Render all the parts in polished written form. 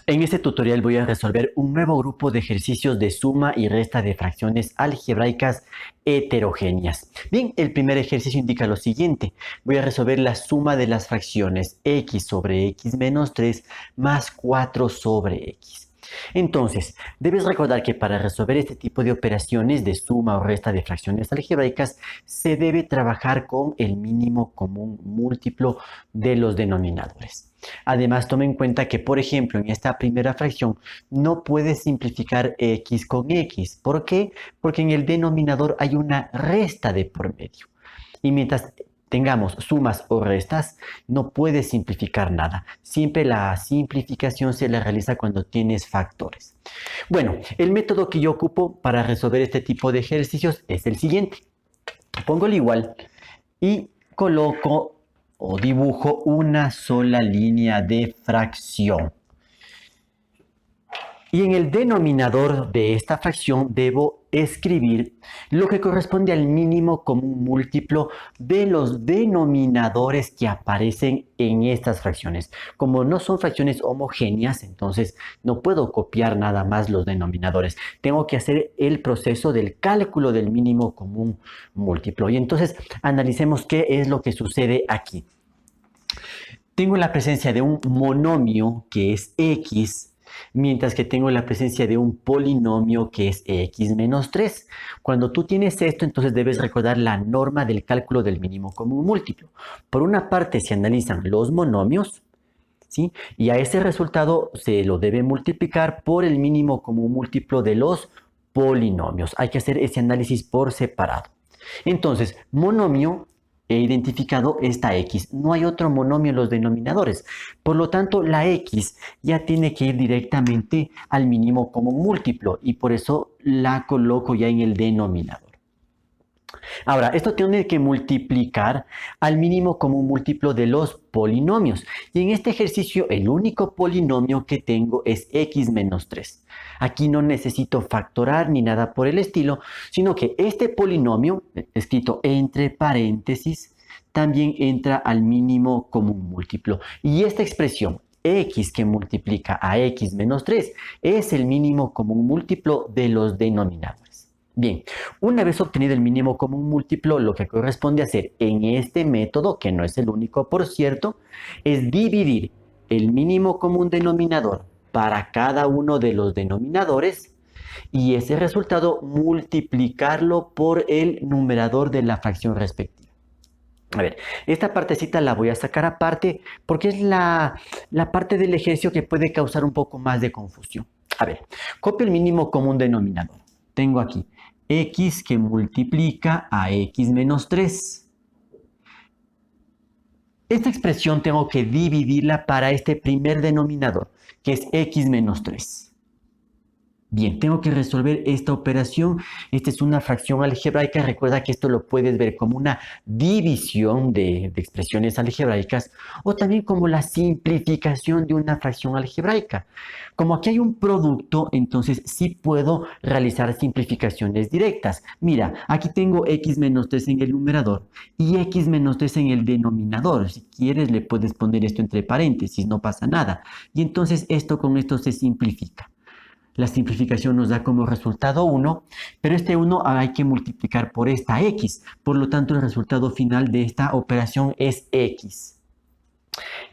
En este tutorial voy a resolver un nuevo grupo de ejercicios de suma y resta de fracciones algebraicas heterogéneas. Bien, el primer ejercicio indica lo siguiente. Voy a resolver la suma de las fracciones x sobre x menos 3 más 4 sobre x. Entonces, debes recordar que para resolver este tipo de operaciones de suma o resta de fracciones algebraicas, se debe trabajar con el mínimo común múltiplo de los denominadores. Además, tome en cuenta que, por ejemplo, en esta primera fracción no puedes simplificar x con x. ¿Por qué? Porque en el denominador hay una resta de por medio. Y mientras tengamos sumas o restas, no puedes simplificar nada. Siempre la simplificación se la realiza cuando tienes factores. Bueno, el método que yo ocupo para resolver este tipo de ejercicios es el siguiente. Pongo el igual y coloco o dibujo una sola línea de fracción. Y en el denominador de esta fracción debo escribir lo que corresponde al mínimo común múltiplo de los denominadores que aparecen en estas fracciones. Como no son fracciones homogéneas, entonces no puedo copiar nada más los denominadores. Tengo que hacer el proceso del cálculo del mínimo común múltiplo. Y entonces analicemos qué es lo que sucede aquí. Tengo la presencia de un monomio que es x, mientras que tengo la presencia de un polinomio que es x menos 3. Cuando tú tienes esto, entonces debes recordar la norma del cálculo del mínimo común múltiplo. Por una parte se analizan los monomios, ¿sí? Y a ese resultado se lo debe multiplicar por el mínimo común múltiplo de los polinomios. Hay que hacer ese análisis por separado. Entonces, monomio, he identificado esta x. No hay otro monomio en los denominadores. Por lo tanto, la x ya tiene que ir directamente al mínimo común múltiplo y por eso la coloco ya en el denominador. Ahora, esto tiene que multiplicar al mínimo común múltiplo de los polinomios. Y en este ejercicio, el único polinomio que tengo es x menos 3. Aquí no necesito factorar ni nada por el estilo, sino que este polinomio, escrito entre paréntesis, también entra al mínimo común múltiplo. Y esta expresión, x que multiplica a x menos 3, es el mínimo común múltiplo de los denominadores. Bien, una vez obtenido el mínimo común múltiplo, lo que corresponde hacer en este método, que no es el único por cierto, es dividir el mínimo común denominador para cada uno de los denominadores y ese resultado multiplicarlo por el numerador de la fracción respectiva. A ver, esta partecita la voy a sacar aparte porque es la parte del ejercicio que puede causar un poco más de confusión. A ver, copio el mínimo común denominador. Tengo aquí x que multiplica a x menos 3. Esta expresión tengo que dividirla para este primer denominador, que es x menos 3. Bien, tengo que resolver esta operación. Esta es una fracción algebraica. Recuerda que esto lo puedes ver como una división de expresiones algebraicas o también como la simplificación de una fracción algebraica. Como aquí hay un producto, entonces sí puedo realizar simplificaciones directas. Mira, aquí tengo x menos 3 en el numerador y x menos 3 en el denominador. Si quieres le puedes poner esto entre paréntesis, no pasa nada. Y entonces esto con esto se simplifica. La simplificación nos da como resultado 1, pero este 1 hay que multiplicar por esta x. Por lo tanto, el resultado final de esta operación es x.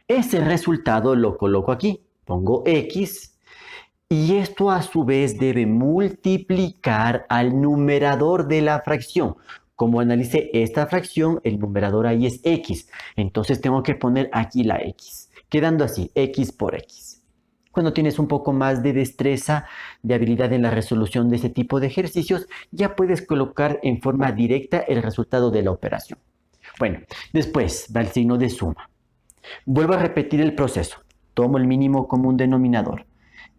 Ese resultado lo coloco aquí. Pongo x y esto a su vez debe multiplicar al numerador de la fracción. Como analicé esta fracción, el numerador ahí es x. Entonces tengo que poner aquí la x, quedando así, x por x. Cuando tienes un poco más de destreza, de habilidad en la resolución de este tipo de ejercicios, ya puedes colocar en forma directa el resultado de la operación. Bueno, después va el signo de suma. Vuelvo a repetir el proceso. Tomo el mínimo común denominador,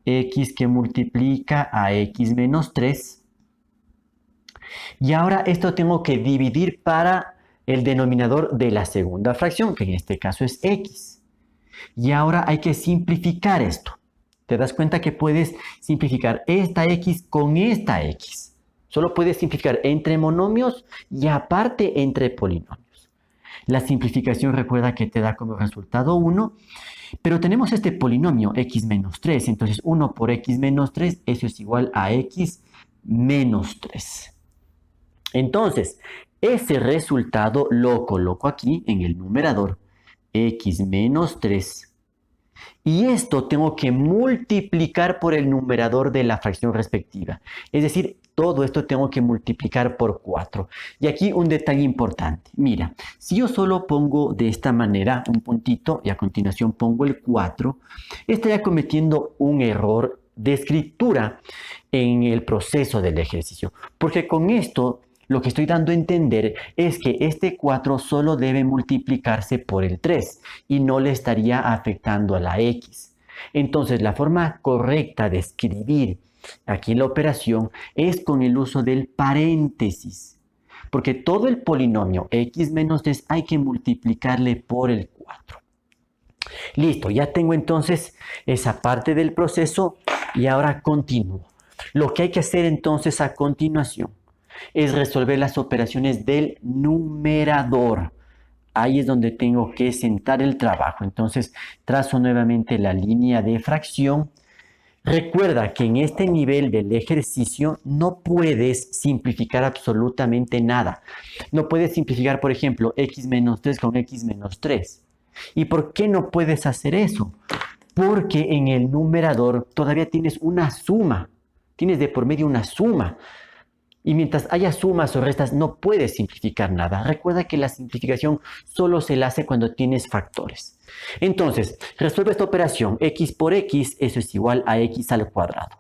x que multiplica a x menos 3. Y ahora esto tengo que dividir para el denominador de la segunda fracción, que en este caso es x. Y ahora hay que simplificar esto. Te das cuenta que puedes simplificar esta x con esta x. Solo puedes simplificar entre monomios y aparte entre polinomios. La simplificación recuerda que te da como resultado 1 Pero tenemos este polinomio x menos 3, entonces 1 por x menos 3, eso es igual a x menos 3. Entonces, ese resultado lo coloco aquí en el numerador, x menos 3. Y esto tengo que multiplicar por el numerador de la fracción respectiva. Es decir, todo esto tengo que multiplicar por 4. Y aquí un detalle importante. Mira, si yo solo pongo de esta manera un puntito y a continuación pongo el 4, estaría cometiendo un error de escritura en el proceso del ejercicio. Porque con esto lo que estoy dando a entender es que este 4 solo debe multiplicarse por el 3 y no le estaría afectando a la x. Entonces, la forma correcta de escribir aquí en la operación es con el uso del paréntesis, porque todo el polinomio x menos 3 hay que multiplicarle por el 4. Listo, ya tengo entonces esa parte del proceso y ahora continúo. Lo que hay que hacer entonces a continuación es resolver las operaciones del numerador. Ahí es donde tengo que sentar el trabajo. Entonces, trazo nuevamente la línea de fracción. Recuerda que en este nivel del ejercicio no puedes simplificar absolutamente nada. No puedes simplificar, por ejemplo, x menos 3 con x menos 3. ¿Y por qué no puedes hacer eso? Porque en el numerador todavía tienes una suma. Tienes de por medio una suma. Y mientras haya sumas o restas, no puedes simplificar nada. Recuerda que la simplificación solo se la hace cuando tienes factores. Entonces, resuelve esta operación. X por x, eso es igual a x al cuadrado.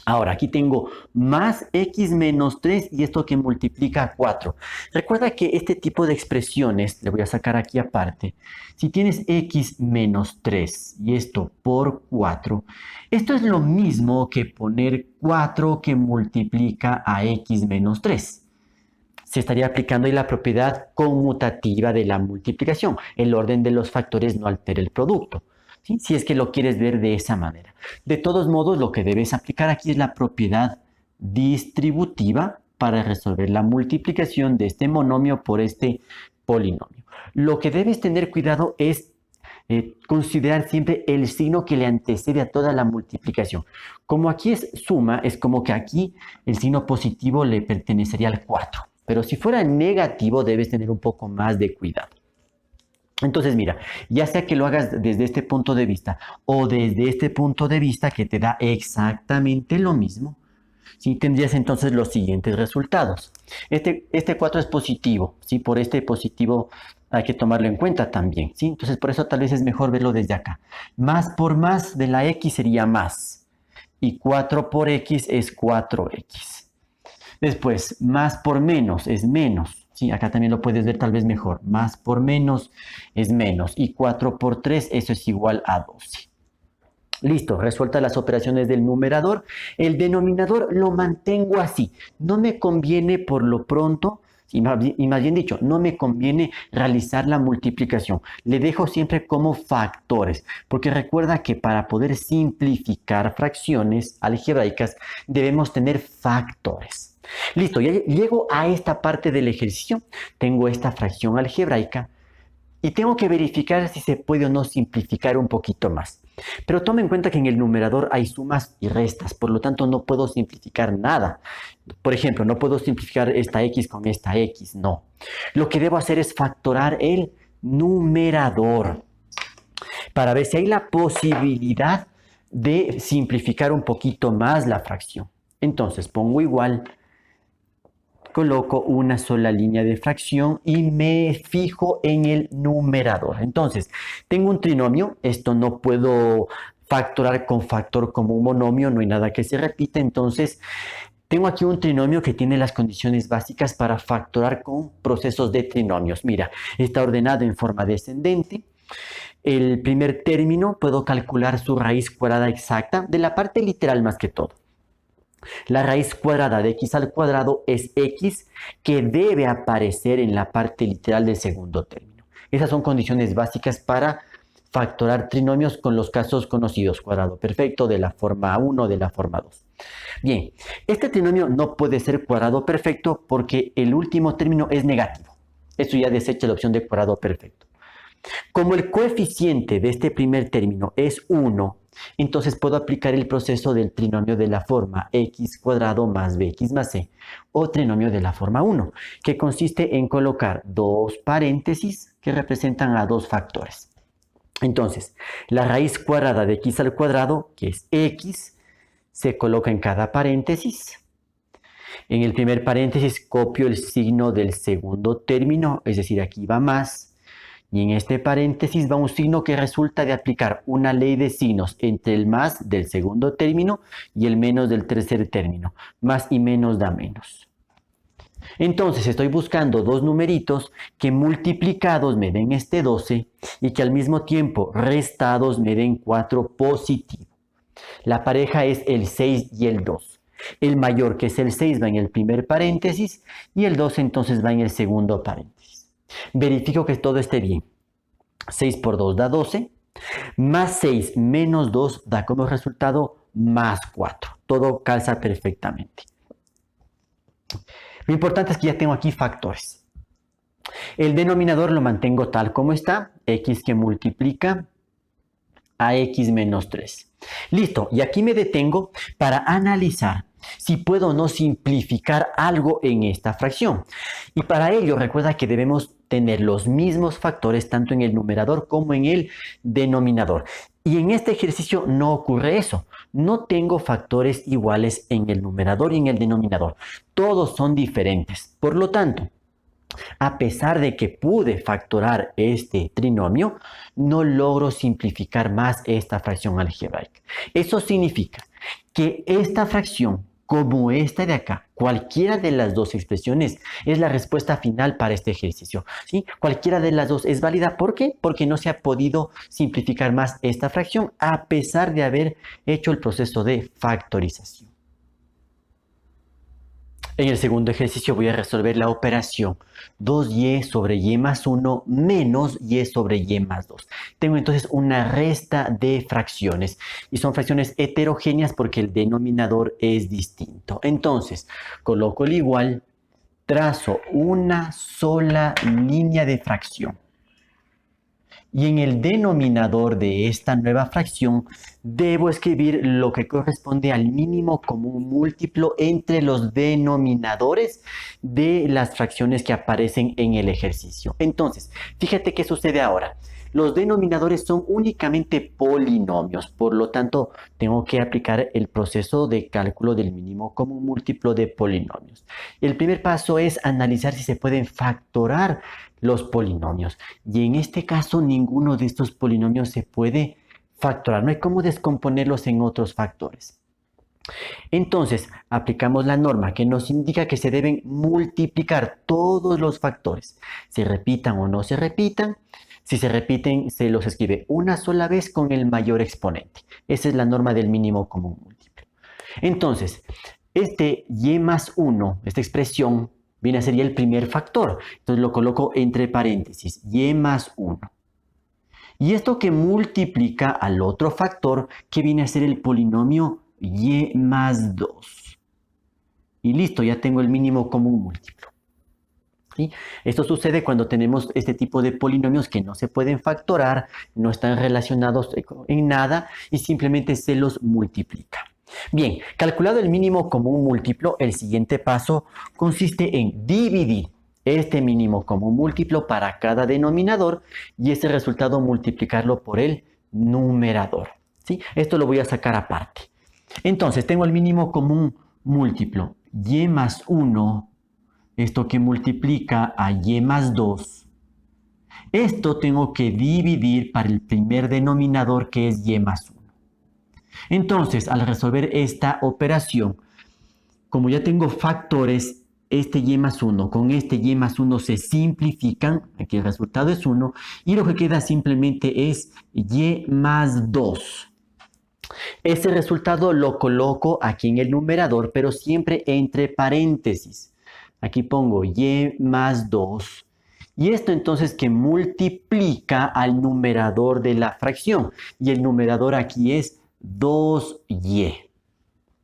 Ahora, aquí tengo más x menos 3 y esto que multiplica 4. Recuerda que este tipo de expresiones, le voy a sacar aquí aparte, si tienes x menos 3 y esto por 4, esto es lo mismo que poner 4 que multiplica a x menos 3. Se estaría aplicando ahí la propiedad conmutativa de la multiplicación. El orden de los factores no altera el producto. ¿Sí? Si es que lo quieres ver de esa manera. De todos modos, lo que debes aplicar aquí es la propiedad distributiva para resolver la multiplicación de este monomio por este polinomio. Lo que debes tener cuidado es considerar siempre el signo que le antecede a toda la multiplicación. Como aquí es suma, es como que aquí el signo positivo le pertenecería al 4. Pero si fuera negativo, debes tener un poco más de cuidado. Entonces, mira, ya sea que lo hagas desde este punto de vista o desde este punto de vista que te da exactamente lo mismo, ¿sí? Tendrías entonces los siguientes resultados. Este 4 es positivo, ¿sí? Por este positivo hay que tomarlo en cuenta también, ¿sí? Entonces, por eso tal vez es mejor verlo desde acá. Más por más de la x sería más. Y 4 por x es 4x. Después, más por menos es menos. Sí, acá también lo puedes ver tal vez mejor. Más por menos es menos. Y 4 por 3, eso es igual a 12. Listo, resueltas las operaciones del numerador. El denominador lo mantengo así. No me conviene por lo pronto, y más bien dicho, no me conviene realizar la multiplicación. Le dejo siempre como factores, porque recuerda que para poder simplificar fracciones algebraicas debemos tener factores. Listo, ya llego a esta parte del ejercicio. Tengo esta fracción algebraica y tengo que verificar si se puede o no simplificar un poquito más. Pero toma en cuenta que en el numerador hay sumas y restas, por lo tanto no puedo simplificar nada. Por ejemplo, no puedo simplificar esta x con esta x, no. Lo que debo hacer es factorar el numerador para ver si hay la posibilidad de simplificar un poquito más la fracción. Entonces pongo igual, coloco una sola línea de fracción y me fijo en el numerador. Entonces, tengo un trinomio, esto no puedo factorar con factor como un monomio, no hay nada que se repita, entonces tengo aquí un trinomio que tiene las condiciones básicas para factorar con procesos de trinomios. Mira, está ordenado en forma descendente. El primer término puedo calcular su raíz cuadrada exacta de la parte literal más que todo. La raíz cuadrada de x al cuadrado es x que debe aparecer en la parte literal del segundo término. Esas son condiciones básicas para factorar trinomios con los casos conocidos, cuadrado perfecto, de la forma 1, de la forma 2. Bien, este trinomio no puede ser cuadrado perfecto porque el último término es negativo. Eso ya desecha la opción de cuadrado perfecto. Como el coeficiente de este primer término es 1, entonces puedo aplicar el proceso del trinomio de la forma x cuadrado más bx más c, o trinomio de la forma 1, que consiste en colocar dos paréntesis que representan a dos factores. Entonces, la raíz cuadrada de x al cuadrado, que es x, se coloca en cada paréntesis. En el primer paréntesis copio el signo del segundo término, es decir, aquí va más. Y en este paréntesis va un signo que resulta de aplicar una ley de signos entre el más del segundo término y el menos del tercer término. Más y menos da menos. Entonces estoy buscando dos numeritos que multiplicados me den este 12 y que al mismo tiempo restados me den 4 positivo. La pareja es el 6 y el 2. El mayor, que es el 6, va en el primer paréntesis y el 2 entonces va en el segundo paréntesis. Verifico que todo esté bien. 6 por 2 da 12, más 6 menos 2 da como resultado más 4. Todo calza perfectamente. Lo importante es que ya tengo aquí factores. El denominador lo mantengo tal como está, x que multiplica a x menos 3. Listo, y aquí me detengo para analizar si puedo o no simplificar algo en esta fracción. Y para ello recuerda que debemos tener los mismos factores tanto en el numerador como en el denominador. Y en este ejercicio no ocurre eso. No tengo factores iguales en el numerador y en el denominador. Todos son diferentes. Por lo tanto, a pesar de que pude factorar este trinomio, no logro simplificar más esta fracción algebraica. Eso significa que esta fracción, como esta de acá, cualquiera de las dos expresiones es la respuesta final para este ejercicio, ¿sí? Cualquiera de las dos es válida. ¿Por qué? Porque no se ha podido simplificar más esta fracción a pesar de haber hecho el proceso de factorización. En el segundo ejercicio voy a resolver la operación 2y sobre y más 1 menos y sobre y más 2. Tengo entonces una resta de fracciones y son fracciones heterogéneas porque el denominador es distinto. Entonces, coloco el igual, trazo una sola línea de fracción. Y en el denominador de esta nueva fracción debo escribir lo que corresponde al mínimo común múltiplo entre los denominadores de las fracciones que aparecen en el ejercicio. Entonces, fíjate qué sucede ahora. Los denominadores son únicamente polinomios, por lo tanto tengo que aplicar el proceso de cálculo del mínimo común múltiplo de polinomios. El primer paso es analizar si se pueden factorar los polinomios. Y en este caso ninguno de estos polinomios se puede factorar. No hay cómo descomponerlos en otros factores. Entonces, aplicamos la norma que nos indica que se deben multiplicar todos los factores. Se repitan o no se repitan. Si se repiten, se los escribe una sola vez con el mayor exponente. Esa es la norma del mínimo común múltiplo. Entonces, este y más 1, esta expresión, viene a ser ya el primer factor. Entonces lo coloco entre paréntesis, y más 1. Y esto que multiplica al otro factor, que viene a ser el polinomio y más 2. Y listo, ya tengo el mínimo común múltiplo. ¿Sí? Esto sucede cuando tenemos este tipo de polinomios que no se pueden factorar, no están relacionados en nada y simplemente se los multiplica. Bien, calculado el mínimo común múltiplo, el siguiente paso consiste en dividir este mínimo común múltiplo para cada denominador y ese resultado multiplicarlo por el numerador. ¿Sí? Esto lo voy a sacar aparte. Entonces, tengo el mínimo común múltiplo, y más 1, esto que multiplica a y más 2. Esto tengo que dividir para el primer denominador, que es y más 1. Entonces, al resolver esta operación, como ya tengo factores, este y más 1 con este y más 1 se simplifican, aquí el resultado es 1, y lo que queda simplemente es y más 2. Ese resultado lo coloco aquí en el numerador, pero siempre entre paréntesis. Aquí pongo y más 2. Y esto entonces que multiplica al numerador de la fracción. Y el numerador aquí es 2y.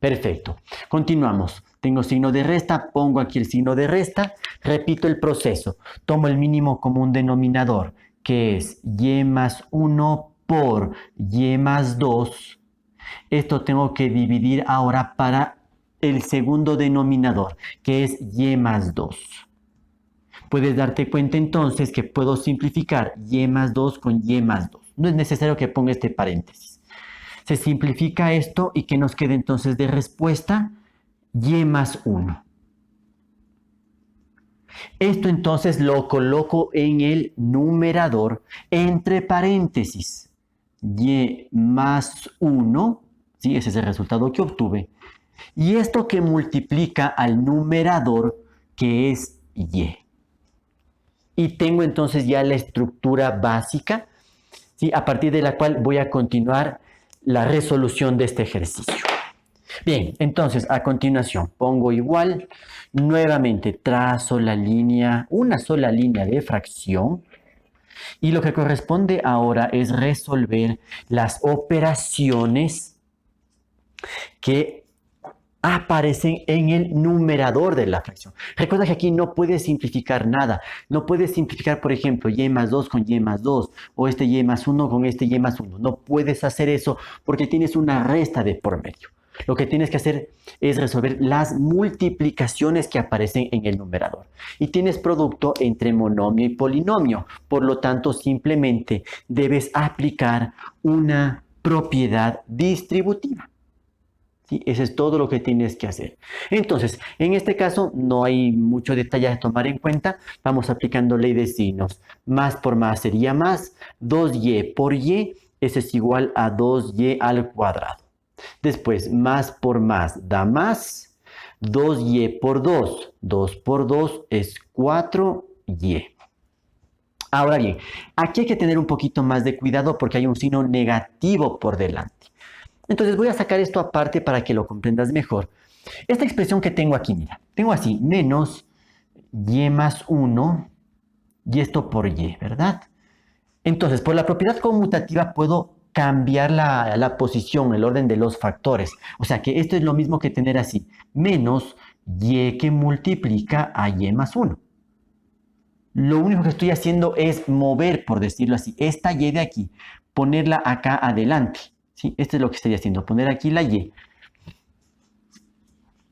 Perfecto. Continuamos. Tengo signo de resta, pongo aquí el signo de resta, repito el proceso. Tomo el mínimo común denominador, que es y más 1 por y más 2. Esto tengo que dividir ahora para el segundo denominador, que es y más 2. Puedes darte cuenta entonces que puedo simplificar y más 2 con y más 2. No es necesario que ponga este paréntesis. Se simplifica esto y que nos quede entonces de respuesta y más 1. Esto entonces lo coloco en el numerador entre paréntesis. Y más 1, ¿sí? Ese es el resultado que obtuve. Y esto que multiplica al numerador, que es y. Y tengo entonces ya la estructura básica, ¿sí? A partir de la cual voy a continuar la resolución de este ejercicio. Bien, entonces a continuación pongo igual, nuevamente trazo la línea, una sola línea de fracción, y lo que corresponde ahora es resolver las operaciones que aparecen en el numerador de la fracción. Recuerda que aquí no puedes simplificar nada. No puedes simplificar, por ejemplo, y más 2 con y más 2 o este y más 1 con este y más 1. No puedes hacer eso porque tienes una resta de por medio. Lo que tienes que hacer es resolver las multiplicaciones que aparecen en el numerador. Y tienes producto entre monomio y polinomio. Por lo tanto, simplemente debes aplicar una propiedad distributiva. ¿Sí? Eso es todo lo que tienes que hacer. Entonces, en este caso no hay mucho detalle a tomar en cuenta. Vamos aplicando ley de signos. Más por más sería más. 2y por y, eso es igual a 2y al cuadrado. Después, más por más da más. 2y por 2. 2 por 2 es 4y. Ahora bien, aquí hay que tener un poquito más de cuidado porque hay un signo negativo por delante. Entonces voy a sacar esto aparte para que lo comprendas mejor. Esta expresión que tengo aquí, mira, tengo así, menos y más 1 y esto por y, ¿verdad? Entonces, por la propiedad conmutativa puedo cambiar la posición, el orden de los factores. O sea que esto es lo mismo que tener así, menos y que multiplica a y más 1. Lo único que estoy haciendo es mover, por decirlo así, esta y de aquí, ponerla acá adelante. ¿Sí? Esto es lo que estoy haciendo, poner aquí la y.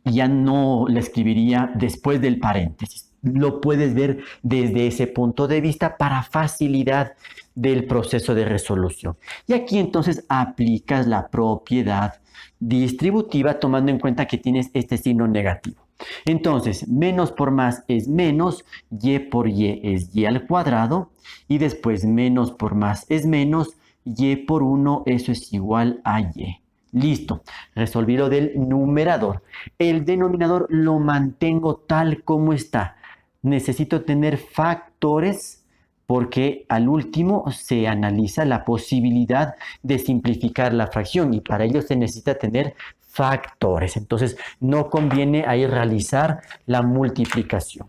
Ya no la escribiría después del paréntesis. Lo puedes ver desde ese punto de vista para facilidad del proceso de resolución. Y aquí entonces aplicas la propiedad distributiva tomando en cuenta que tienes este signo negativo. Entonces, menos por más es menos, y por y es y al cuadrado, y después menos por más es menos, y por 1, eso es igual a y. Listo, resolví lo del numerador. El denominador lo mantengo tal como está. Necesito tener factores porque al último se analiza la posibilidad de simplificar la fracción y para ello se necesita tener factores. Entonces no conviene ahí realizar la multiplicación.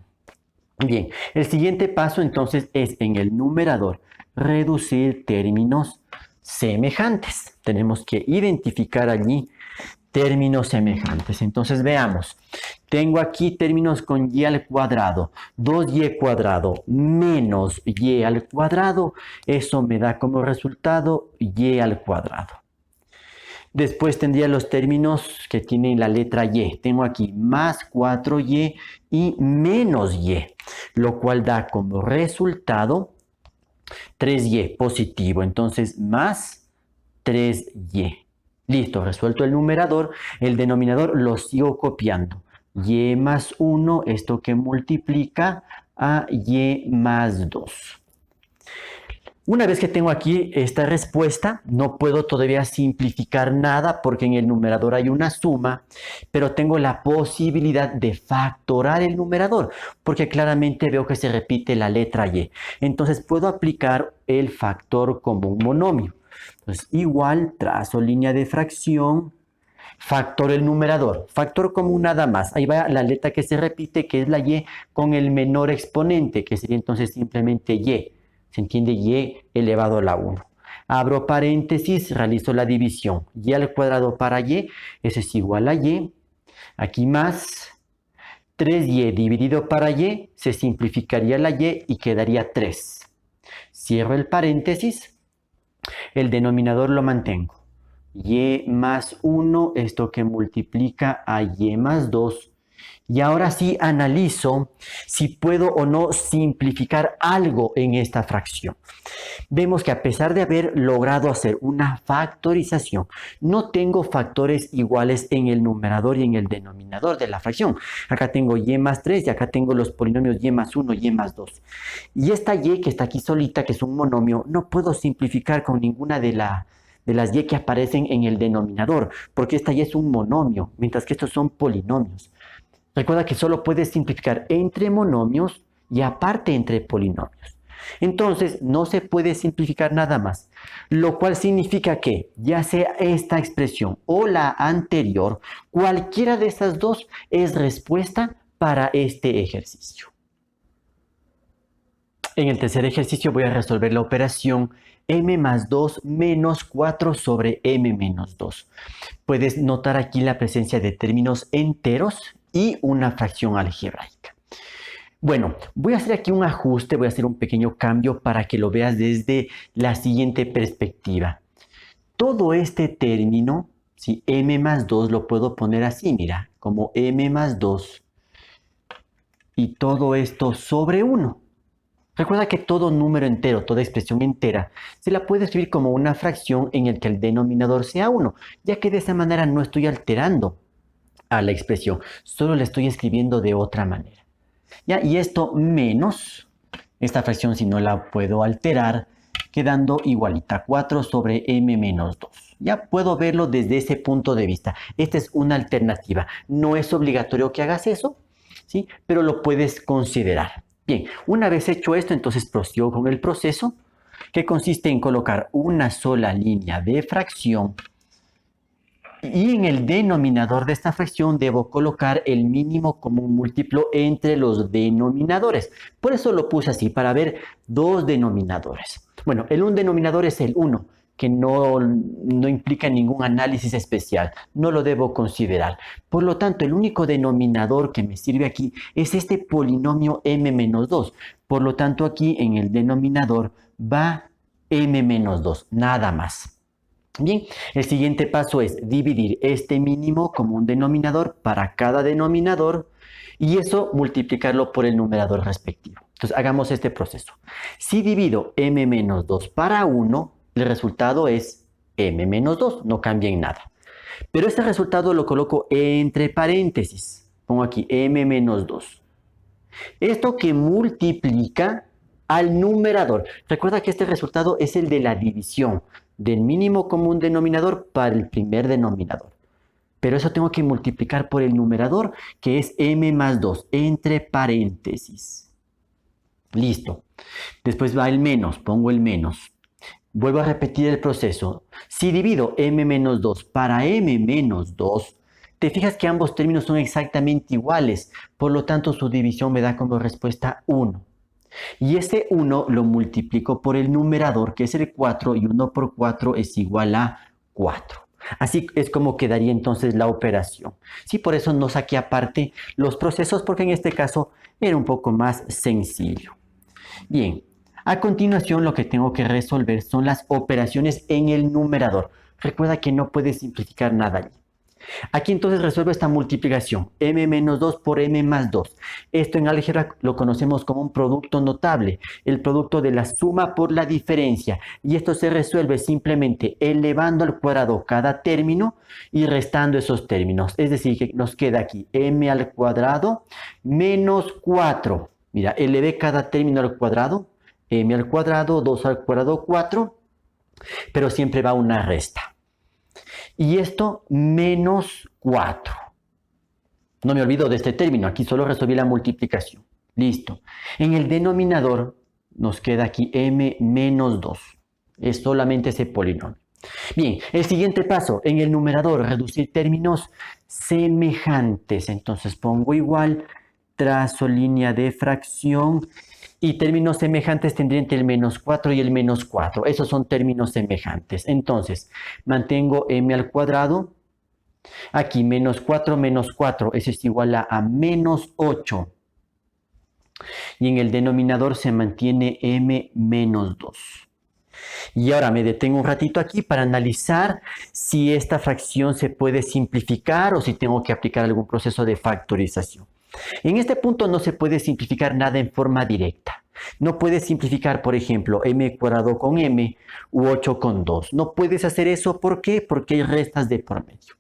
Bien, el siguiente paso entonces es en el numerador reducir términos semejantes. Tenemos que identificar allí términos semejantes. Entonces veamos. Tengo aquí términos con y al cuadrado. 2y cuadrado menos y al cuadrado. Eso me da como resultado y al cuadrado. Después tendría los términos que tienen la letra y. Tengo aquí más 4y y menos y, lo cual da como resultado 3y positivo. Entonces, más 3y. Listo, resuelto el numerador. El denominador lo sigo copiando. Y más 1, esto que multiplica a y más 2. Una vez que tengo aquí esta respuesta, no puedo todavía simplificar nada porque en el numerador hay una suma, pero tengo la posibilidad de factorar el numerador porque claramente veo que se repite la letra y. Entonces puedo aplicar el factor como un monomio. Entonces igual, trazo línea de fracción, factor el numerador, factor común nada más. Ahí va la letra que se repite, que es la y, con el menor exponente, que sería entonces simplemente y. ¿Se entiende? Y elevado a la 1. Abro paréntesis, realizo la división. Y al cuadrado para y, eso es igual a y. Aquí más 3y dividido para y, se simplificaría la y quedaría 3. Cierro el paréntesis, el denominador lo mantengo. Y más 1, esto que multiplica a y más 2. Y ahora sí analizo si puedo o no simplificar algo en esta fracción. Vemos que a pesar de haber logrado hacer una factorización, no tengo factores iguales en el numerador y en el denominador de la fracción. Acá tengo y más 3 y acá tengo los polinomios y más 1 y más 2. Y esta y que está aquí solita, que es un monomio, no puedo simplificar con ninguna de las y que aparecen en el denominador, porque esta y es un monomio, mientras que estos son polinomios. Recuerda que solo puedes simplificar entre monomios y aparte entre polinomios. Entonces, no se puede simplificar nada más, lo cual significa que, ya sea esta expresión o la anterior, cualquiera de estas dos es respuesta para este ejercicio. En el tercer ejercicio voy a resolver la operación m más 2 menos 4 sobre m menos 2. Puedes notar aquí la presencia de términos enteros y una fracción algebraica. Bueno, voy a hacer aquí un ajuste, voy a hacer un pequeño cambio para que lo veas desde la siguiente perspectiva. Todo este término, ¿sí? M más 2 lo puedo poner así, mira, como m más 2 y todo esto sobre 1. Recuerda que todo número entero, toda expresión entera, se la puede escribir como una fracción en el que el denominador sea 1, ya que de esa manera no estoy alterando a la expresión, solo la estoy escribiendo de otra manera. ¿Ya? Y esto menos, esta fracción si no la puedo alterar, quedando igualita, 4 sobre m menos 2. Ya puedo verlo desde ese punto de vista. Esta es una alternativa. No es obligatorio que hagas eso, ¿sí? Pero lo puedes considerar. Bien, una vez hecho esto, entonces prosigo con el proceso, que consiste en colocar una sola línea de fracción y en el denominador de esta fracción debo colocar el mínimo común múltiplo entre los denominadores. Por eso lo puse así, para ver dos denominadores. Bueno, un denominador es el 1, que no implica ningún análisis especial. No lo debo considerar. Por lo tanto, el único denominador que me sirve aquí es este polinomio m menos 2. Por lo tanto, aquí en el denominador va m menos 2, nada más. Bien, el siguiente paso es dividir este mínimo común denominador para cada denominador y eso multiplicarlo por el numerador respectivo. Entonces hagamos este proceso. Si divido m menos 2 para 1, el resultado es m menos 2, no cambia en nada. Pero este resultado lo coloco entre paréntesis. Pongo aquí m menos 2. Esto que multiplica al numerador. Recuerda que este resultado es el de la división del mínimo común denominador para el primer denominador. Pero eso tengo que multiplicar por el numerador, que es m más 2, entre paréntesis. Listo. Después va el menos, pongo el menos. Vuelvo a repetir el proceso. Si divido m menos 2 para m menos 2, te fijas que ambos términos son exactamente iguales. Por lo tanto, su división me da como respuesta 1. Y ese 1 lo multiplico por el numerador, que es el 4, y 1 por 4 es igual a 4. Así es como quedaría entonces la operación. Sí, por eso no saqué aparte los procesos, porque en este caso era un poco más sencillo. Bien, a continuación lo que tengo que resolver son las operaciones en el numerador. Recuerda que no puedes simplificar nada allí. Aquí entonces resuelvo esta multiplicación, m menos 2 por m más 2. Esto en álgebra lo conocemos como un producto notable, el producto de la suma por la diferencia. Y esto se resuelve simplemente elevando al cuadrado cada término y restando esos términos. Es decir, que nos queda aquí m al cuadrado menos 4. Mira, elevé cada término al cuadrado, m al cuadrado, 2 al cuadrado, 4, pero siempre va una resta. Y esto menos 4. No me olvido de este término, aquí solo resolví la multiplicación. Listo. En el denominador nos queda aquí m menos 2. Es solamente ese polinomio. Bien, el siguiente paso, en el numerador, reducir términos semejantes. Entonces pongo igual, trazo línea de fracción y términos semejantes tendría entre el menos 4 y el menos 4. Esos son términos semejantes. Entonces, mantengo m al cuadrado. Aquí menos 4, eso es igual a menos 8. Y en el denominador se mantiene m menos 2. Y ahora me detengo un ratito aquí para analizar si esta fracción se puede simplificar o si tengo que aplicar algún proceso de factorización. En este punto no se puede simplificar nada en forma directa. No puedes simplificar, por ejemplo, m cuadrado con m u 8 con 2. No puedes hacer eso. ¿Por qué? Porque hay restas de por medio.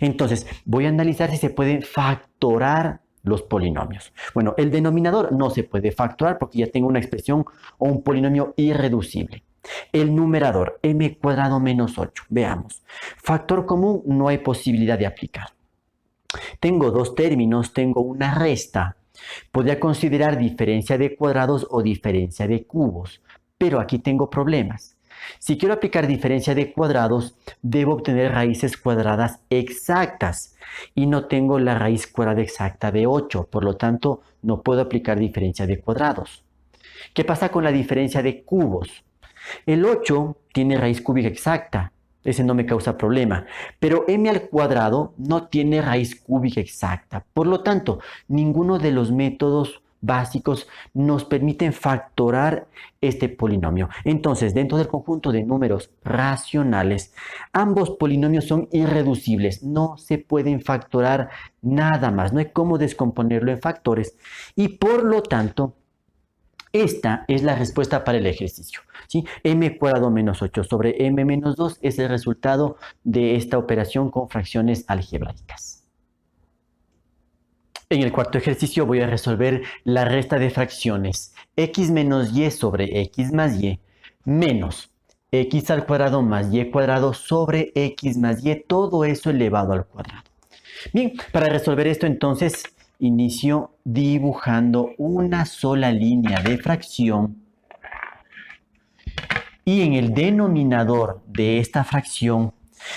Entonces, voy a analizar si se pueden factorar los polinomios. Bueno, el denominador no se puede factorar porque ya tengo una expresión o un polinomio irreducible. El numerador, m cuadrado menos 8. Veamos. Factor común no hay posibilidad de aplicar. Tengo dos términos, tengo una resta. Podría considerar diferencia de cuadrados o diferencia de cubos, pero aquí tengo problemas. Si quiero aplicar diferencia de cuadrados, debo obtener raíces cuadradas exactas y no tengo la raíz cuadrada exacta de 8, por lo tanto no puedo aplicar diferencia de cuadrados. ¿Qué pasa con la diferencia de cubos? El 8 tiene raíz cúbica exacta, ese no me causa problema, pero m al cuadrado no tiene raíz cúbica exacta, por lo tanto ninguno de los métodos básicos nos permiten factorar este polinomio. Entonces, dentro del conjunto de números racionales, ambos polinomios son irreducibles, no se pueden factorar nada más, no hay cómo descomponerlo en factores y por lo tanto, esta es la respuesta para el ejercicio, ¿sí? M cuadrado menos 8 sobre m menos 2 es el resultado de esta operación con fracciones algebraicas. En el cuarto ejercicio voy a resolver la resta de fracciones x menos y sobre x más y menos x al cuadrado más y cuadrado sobre x más y, todo eso elevado al cuadrado. Bien, para resolver esto entonces inicio dibujando una sola línea de fracción y en el denominador de esta fracción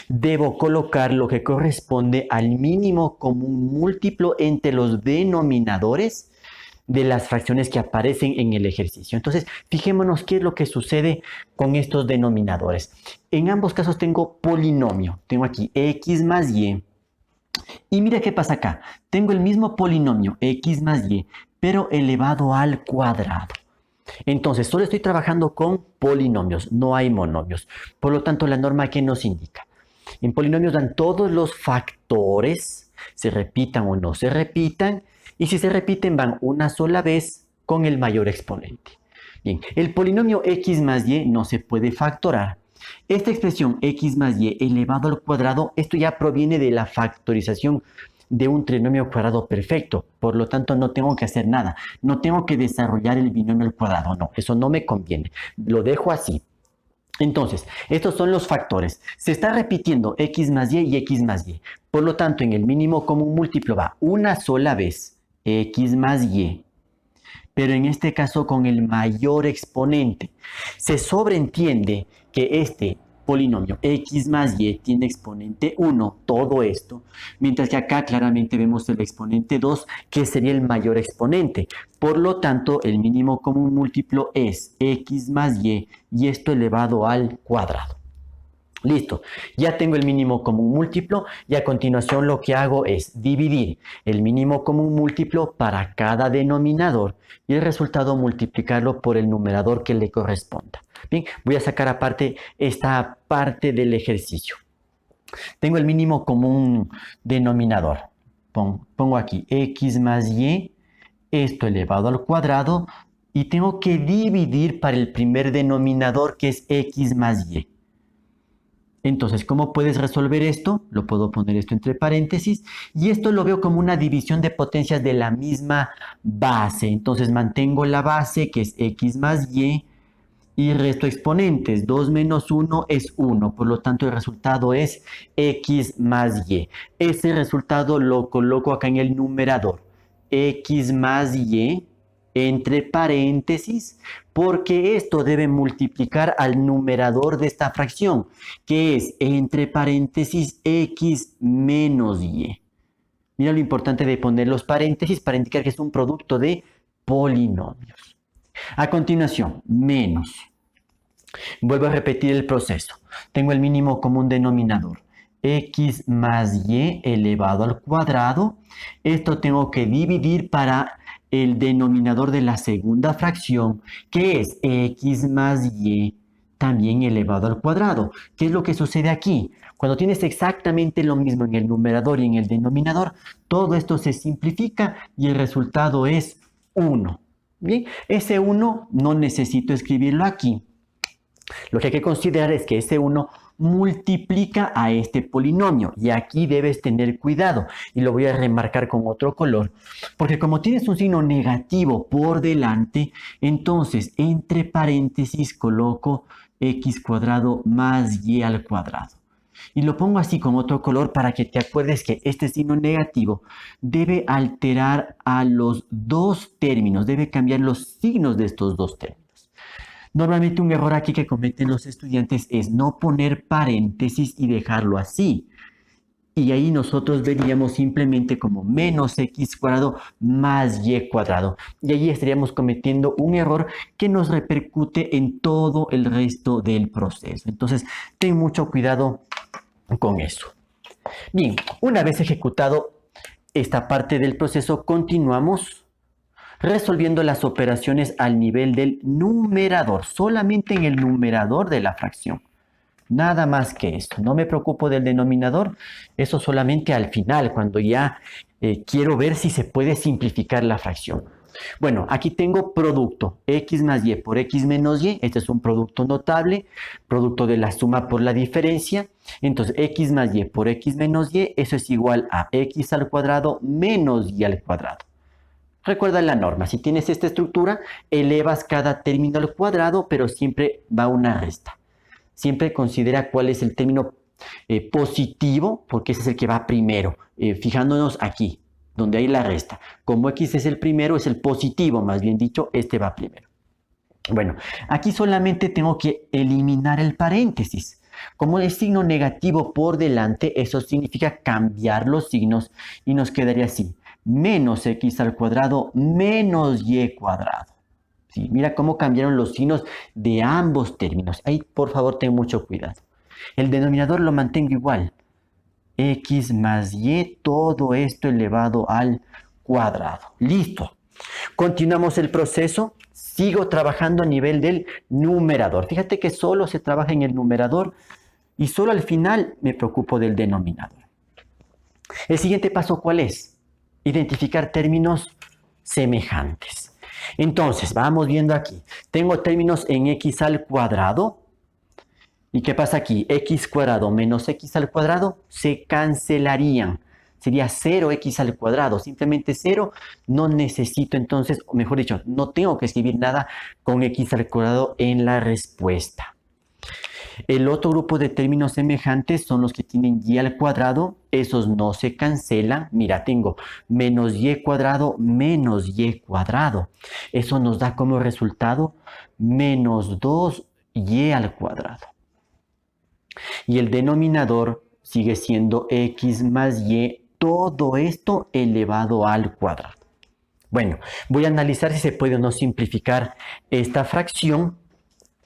debo colocar lo que corresponde al mínimo común múltiplo entre los denominadores de las fracciones que aparecen en el ejercicio. Entonces, fijémonos qué es lo que sucede con estos denominadores. En ambos casos tengo polinomio. Tengo aquí x más y. Y mira qué pasa acá. Tengo el mismo polinomio x más y, pero elevado al cuadrado. Entonces, solo estoy trabajando con polinomios, no hay monomios. Por lo tanto, la norma ¿qué nos indica? En polinomios dan todos los factores, se repitan o no se repitan, y si se repiten van una sola vez con el mayor exponente. Bien, el polinomio x más y no se puede factorar. Esta expresión x más y elevado al cuadrado, esto ya proviene de la factorización de un trinomio cuadrado perfecto. Por lo tanto, no tengo que hacer nada. No tengo que desarrollar el binomio al cuadrado. No, eso no me conviene. Lo dejo así. Entonces, estos son los factores. Se está repitiendo x más y x más y. Por lo tanto, en el mínimo común múltiplo va una sola vez x más y. Pero en este caso con el mayor exponente. Se sobreentiende que este polinomio x más y tiene exponente 1, todo esto, mientras que acá claramente vemos el exponente 2, que sería el mayor exponente. Por lo tanto, el mínimo común múltiplo es x más y esto elevado al cuadrado. Listo, ya tengo el mínimo común múltiplo y a continuación lo que hago es dividir el mínimo común múltiplo para cada denominador y el resultado multiplicarlo por el numerador que le corresponda. Bien, voy a sacar aparte esta parte del ejercicio. Tengo el mínimo común denominador. Pongo aquí x más y, esto elevado al cuadrado, y tengo que dividir para el primer denominador que es x más y. Entonces, ¿cómo puedes resolver esto? Lo puedo poner esto entre paréntesis y esto lo veo como una división de potencias de la misma base. Entonces, mantengo la base que es x más y resto exponentes. 2 menos 1 es 1, por lo tanto el resultado es x más y. Ese resultado lo coloco acá en el numerador. X más y entre paréntesis, porque esto debe multiplicar al numerador de esta fracción, que es entre paréntesis x menos y. Mira lo importante de poner los paréntesis para indicar que es un producto de polinomios. A continuación, menos. Vuelvo a repetir el proceso. Tengo el mínimo común denominador. X más y elevado al cuadrado. Esto tengo que dividir para el denominador de la segunda fracción, que es x más y también elevado al cuadrado. ¿Qué es lo que sucede aquí? Cuando tienes exactamente lo mismo en el numerador y en el denominador, todo esto se simplifica y el resultado es 1. Bien, ese 1 no necesito escribirlo aquí. Lo que hay que considerar es que ese 1 multiplica a este polinomio y aquí debes tener cuidado y lo voy a remarcar con otro color porque como tienes un signo negativo por delante, entonces entre paréntesis coloco x cuadrado más y al cuadrado. Y lo pongo así con otro color para que te acuerdes que este signo negativo debe alterar a los dos términos, debe cambiar los signos de estos dos términos. Normalmente un error aquí que cometen los estudiantes es no poner paréntesis y dejarlo así. Y ahí nosotros veríamos simplemente como menos x cuadrado más y cuadrado. Y ahí estaríamos cometiendo un error que nos repercute en todo el resto del proceso. Entonces, ten mucho cuidado con eso. Bien, una vez ejecutado esta parte del proceso, continuamos resolviendo las operaciones al nivel del numerador, solamente en el numerador de la fracción. Nada más que esto. No me preocupo del denominador, eso solamente al final, cuando ya quiero ver si se puede simplificar la fracción. Bueno, aquí tengo producto, x más y por x menos y. Este es un producto notable, producto de la suma por la diferencia. Entonces, x más y por x menos y, eso es igual a x al cuadrado menos y al cuadrado. Recuerda la norma, si tienes esta estructura, elevas cada término al cuadrado, pero siempre va una resta. Siempre considera cuál es el término positivo, porque ese es el que va primero, fijándonos aquí, donde hay la resta. Como x es el primero, es el positivo, más bien dicho, este va primero. Bueno, aquí solamente tengo que eliminar el paréntesis. Como el signo negativo por delante, eso significa cambiar los signos y nos quedaría así. Menos x al cuadrado menos y cuadrado. ¿Sí? Mira cómo cambiaron los signos de ambos términos. Ahí, por favor, ten mucho cuidado. El denominador lo mantengo igual. X más y, todo esto elevado al cuadrado. Listo. Continuamos el proceso. Sigo trabajando a nivel del numerador. Fíjate que solo se trabaja en el numerador y solo al final me preocupo del denominador. El siguiente paso, ¿cuál es? Identificar términos semejantes. Entonces, vamos viendo aquí. Tengo términos en x al cuadrado. ¿Y qué pasa aquí? X cuadrado menos x al cuadrado se cancelarían. Sería 0x al cuadrado. Simplemente 0. No necesito entonces, o mejor dicho, no tengo que escribir nada con x al cuadrado en la respuesta. El otro grupo de términos semejantes son los que tienen y al cuadrado. Esos no se cancelan. Mira, tengo menos y cuadrado menos y cuadrado. Eso nos da como resultado menos 2y al cuadrado. Y el denominador sigue siendo x más y, todo esto elevado al cuadrado. Bueno, voy a analizar si se puede o no simplificar esta fracción.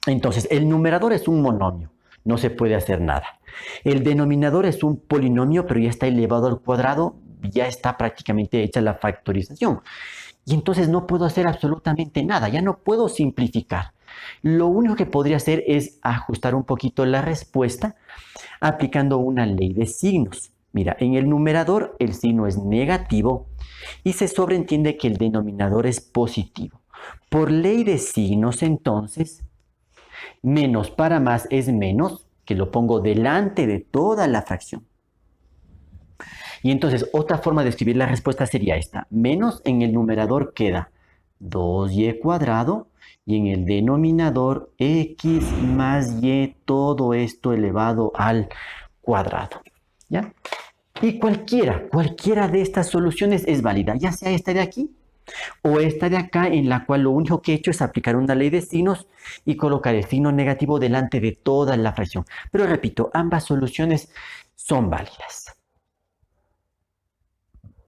Entonces, el numerador es un monomio, no se puede hacer nada. El denominador es un polinomio, pero ya está elevado al cuadrado, ya está prácticamente hecha la factorización. Y entonces no puedo hacer absolutamente nada, ya no puedo simplificar. Lo único que podría hacer es ajustar un poquito la respuesta aplicando una ley de signos. Mira, en el numerador el signo es negativo y se sobreentiende que el denominador es positivo. Por ley de signos, entonces, menos para más es menos, que lo pongo delante de toda la fracción. Y entonces, otra forma de escribir la respuesta sería esta. Menos en el numerador queda 2y cuadrado y en el denominador x más y, todo esto elevado al cuadrado. ¿Ya? Y cualquiera de estas soluciones es válida, ya sea esta de aquí o esta de acá, en la cual lo único que he hecho es aplicar una ley de signos y colocar el signo negativo delante de toda la fracción. Pero repito, ambas soluciones son válidas.